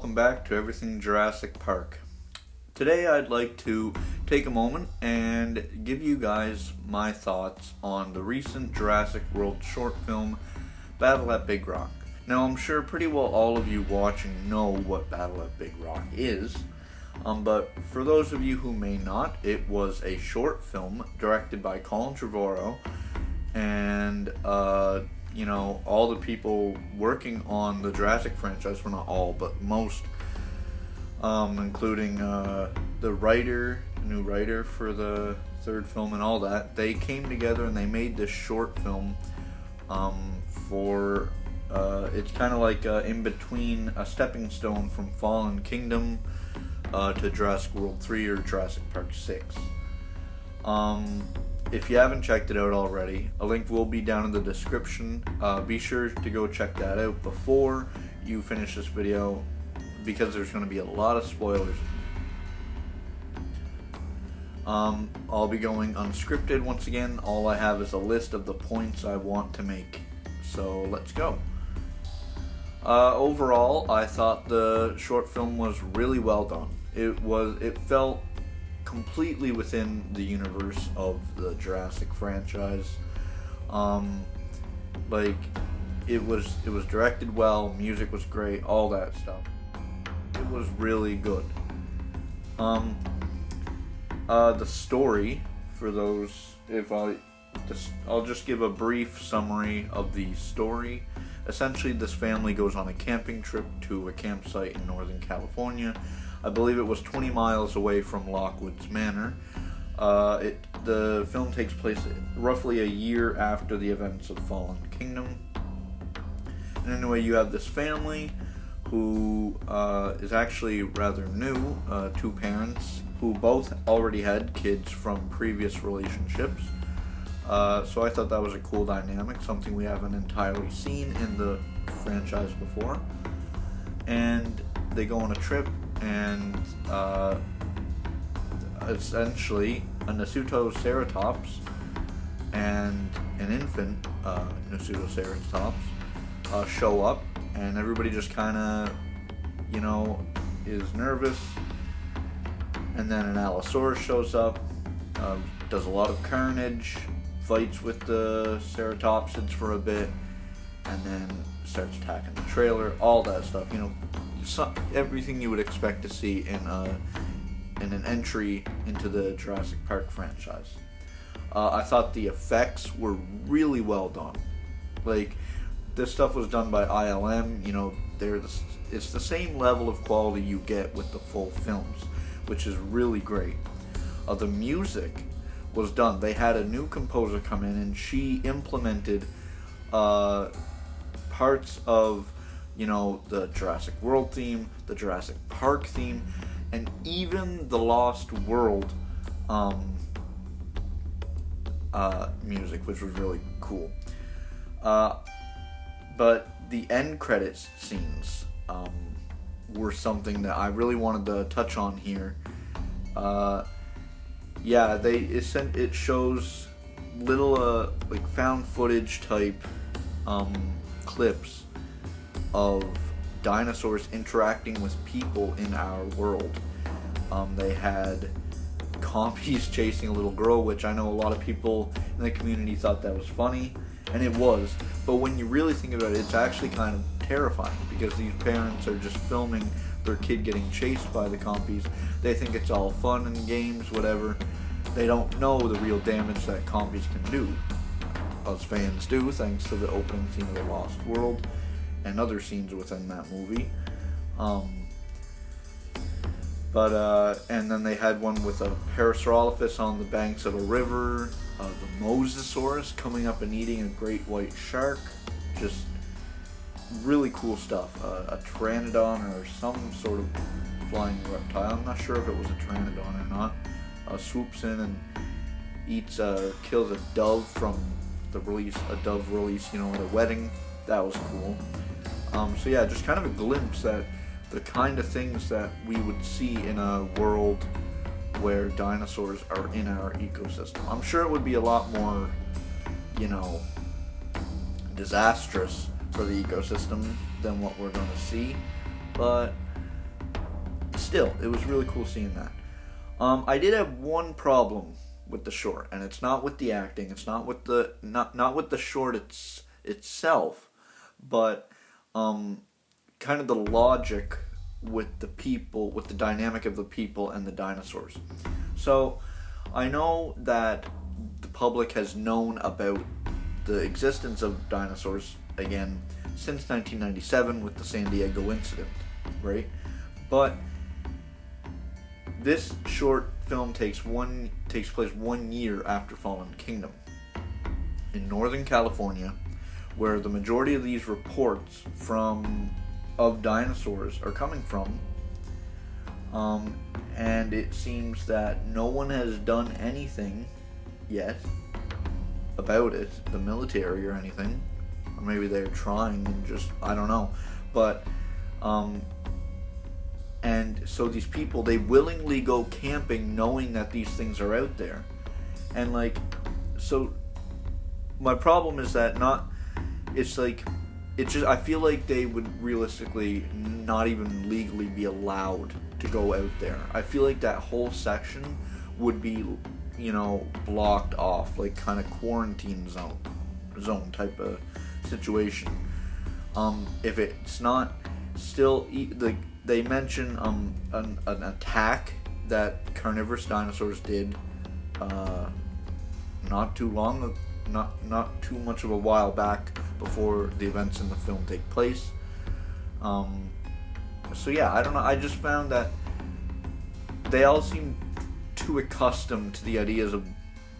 welcome back to Everything Jurassic Park. Today I'd like to take a moment and give you guys my thoughts on the recent Jurassic World short film, Battle at Big Rock. Now I'm sure pretty well all of you watching know what Battle at Big Rock is, but for those of you who may not, it was a short film directed by Colin Trevorrow and all the people working on the Jurassic franchise, well not all, but most, including the new writer for the third film and all that, they came together and they made this short film it's kind of like in between a stepping stone from Fallen Kingdom to Jurassic World 3 or Jurassic Park 6. If you haven't checked it out already, a link will be down in the description. Be sure to go check that out before you finish this video, because there's going to be a lot of spoilers. I'll be going unscripted once again. All I have is a list of the points I want to make. So let's go. Overall, I thought the short film was really well done. It felt completely within the universe of the Jurassic franchise. It was directed well, music was great, all that stuff. It was really good. The story, for those, I'll just give a brief summary of the story. Essentially, this family goes on a camping trip to a campsite in Northern California. I believe it was 20 miles away from Lockwood's Manor. The film takes place roughly a year after the events of Fallen Kingdom. And anyway, you have this family who is actually rather new, two parents who both already had kids from previous relationships. So I thought that was a cool dynamic, something we haven't entirely seen in the franchise before. And they go on a trip, and essentially a Nasutoceratops and an infant Nasutoceratops show up, and everybody just kind of, is nervous. And then an Allosaurus shows up, does a lot of carnage, fights with the ceratopsids for a bit, and then starts attacking the trailer, all that stuff. Everything you would expect to see in an entry into the Jurassic Park franchise. I thought the effects were really well done. This stuff was done by ILM. It's the same level of quality you get with the full films, which is really great. The music was done. They had a new composer come in, and she implemented parts of the Jurassic World theme, the Jurassic Park theme, and even the Lost World music, which was really cool. But the end credits scenes were something that I really wanted to touch on here. It shows little found footage type clips of dinosaurs interacting with people in our world. They had compies chasing a little girl, which I know a lot of people in the community thought that was funny, and it was, but when you really think about it, it's actually kind of terrifying, because these parents are just filming their kid getting chased by the compies. They think it's all fun and games, whatever. They don't know the real damage that compies can do. Us fans do, thanks to the opening scene of The Lost World and other scenes within that movie. And then they had one with a Parasaurolophus on the banks of a river, the Mosasaurus coming up and eating a great white shark. Just really cool stuff. A Pteranodon or some sort of flying reptile, I'm not sure if it was a Pteranodon or not, swoops in and kills a dove from a dove release, at a wedding. That was cool. Just kind of a glimpse at the kind of things that we would see in a world where dinosaurs are in our ecosystem. I'm sure it would be a lot more, disastrous for the ecosystem than what we're going to see, but still, it was really cool seeing that. I did have one problem with the short, and it's not with the acting, it's not with the not with the short itself, but kind of the logic with the people, with the dynamic of the people and the dinosaurs. So I know that the public has known about the existence of dinosaurs again since 1997 with the San Diego incident, right? But this short film takes place 1 year after Fallen Kingdom in Northern California, where the majority of these reports of dinosaurs are coming from, and it seems that no one has done anything yet about it, the military or anything, or maybe they're trying and just, I don't know, but and so these people, they willingly go camping knowing that these things are out there, and like, so my problem is that I feel like they would realistically not even legally be allowed to go out there. I feel like that whole section would be, blocked off, like kind of quarantine zone type of situation. If it's not still, they mention an attack that carnivorous dinosaurs did not too much of a while back before the events in the film take place. So yeah, I don't know. I just found that they all seem too accustomed to the ideas of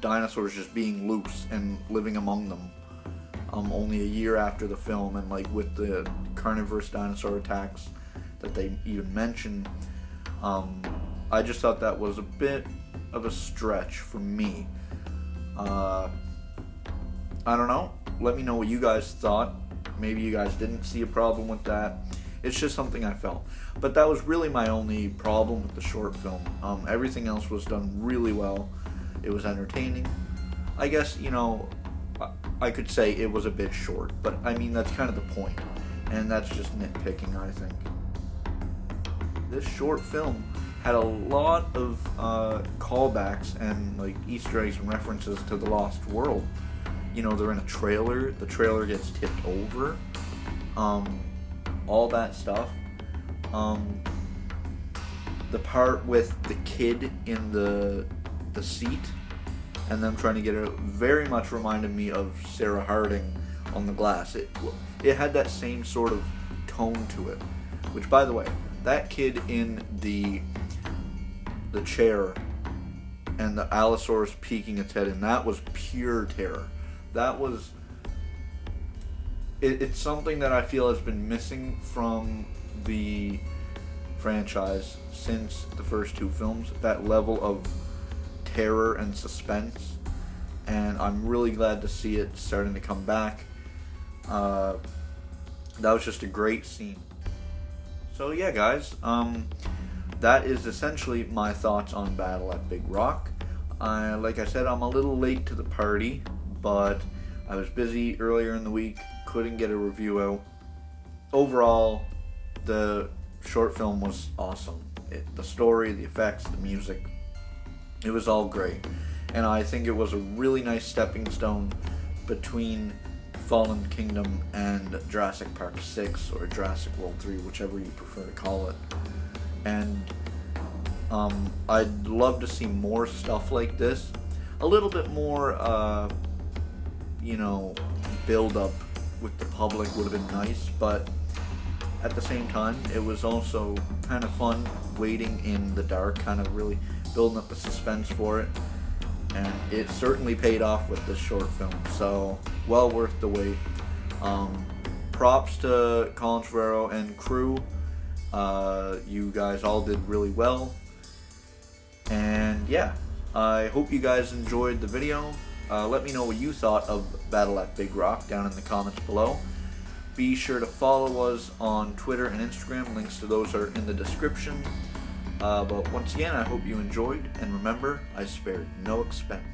dinosaurs just being loose and living among them. Only a year after the film, and like with the carnivorous dinosaur attacks that they even mention, I just thought that was a bit of a stretch for me. I don't know. Let me know what you guys thought. Maybe you guys didn't see a problem with that. It's just something I felt. But that was really my only problem with the short film. Everything else was done really well. It was entertaining. I guess, I could say it was a bit short, but I mean, that's kind of the point. And that's just nitpicking, I think. This short film had a lot of callbacks and like Easter eggs and references to The Lost World. They're in a trailer. The trailer gets tipped over. All that stuff. The part with the kid in the seat and them trying to get out very much reminded me of Sarah Harding on the glass. It had that same sort of tone to it. Which, by the way, that kid in the chair and the Allosaurus peeking its head in, that was pure terror. That was... It's something that I feel has been missing from the franchise since the first two films. That level of terror and suspense. And I'm really glad to see it starting to come back. That was just a great scene. So yeah, guys. That is essentially my thoughts on Battle at Big Rock. Like I said, I'm a little late to the party, but I was busy earlier in the week, couldn't get a review out. Overall, the short film was awesome. The story, the effects, the music, it was all great. And I think it was a really nice stepping stone between Fallen Kingdom and Jurassic Park 6 or Jurassic World 3, whichever you prefer to call it. And I'd love to see more stuff like this. A little bit more, build up with the public would have been nice, but at the same time, it was also kind of fun waiting in the dark, kind of really building up the suspense for it. And it certainly paid off with this short film, so well worth the wait. Props to Colin Trevorrow and crew. You guys all did really well. And yeah, I hope you guys enjoyed the video. Let me know what you thought of Battle at Big Rock down in the comments below. Be sure to follow us on Twitter and Instagram. Links to those are in the description. But once again, I hope you enjoyed. And remember, I spared no expense.